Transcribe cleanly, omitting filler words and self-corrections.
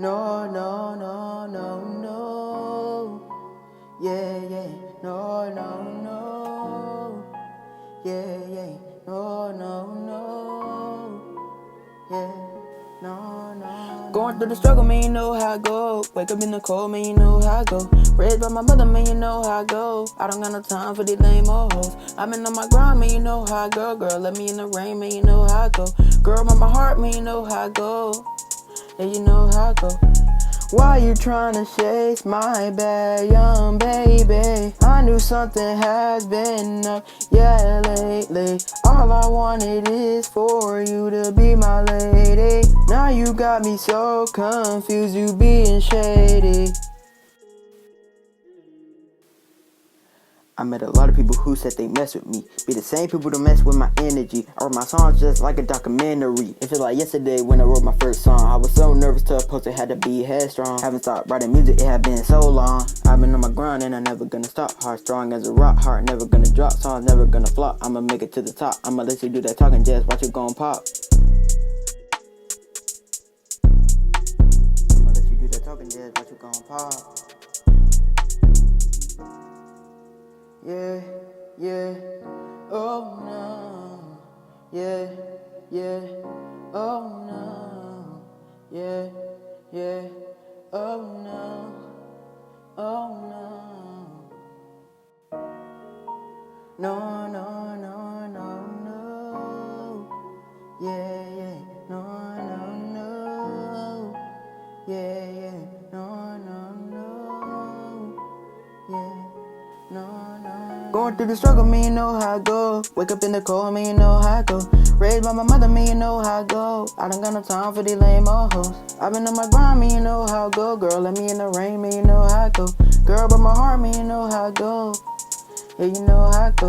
No, no, no, no, no. Yeah, yeah. No, no, no. Yeah, yeah. No, no, no. Yeah. No, no. Going through the struggle, man, you know how I go. Wake up in the cold, man, you know how I go. Raised by my mother, man, you know how I go. I don't got no time for these lame old hoes. I've been on my grind, man, you know how I go. Girl, let me in the rain, man, you know how I go. Girl, by my heart, man, you know how I go. Yeah, you know how I go. Why you tryna chase my bad young baby? I knew something has been up, yeah, lately. All I wanted is for you to be my lady. Now you got me so confused, you being shady. I met a lot of people who said they mess with me. Be the same people that mess with my energy. I wrote my songs just like a documentary. It feel like yesterday when I wrote my first song. I was so nervous to post it, had to be headstrong. Haven't stopped writing music, it had been so long. I've been on my grind and I'm never gonna stop. Heart strong as a rock, heart never gonna drop. Songs never gonna flop, I'ma make it to the top. I'ma let you do that talking, just watch it gon' pop. I'ma let you do that talking, just watch it gon' pop. Yeah, yeah, oh no, yeah, yeah, oh no, yeah, yeah, oh no, oh no, no, no, no, no, no, yeah, yeah, no, no, no, yeah, yeah, no, no, no, yeah. No, no. Going through the struggle, me, you know how I go. Wake up in the cold, me, you know how I go. Raised by my mother, me, you know how I go. I don't got no time for these lame old hoes. I've been on my grind, me, you know how I go. Girl, let me in the rain, me, you know how I go. Girl, by my heart, me, you know how I go. Yeah, you know how I go.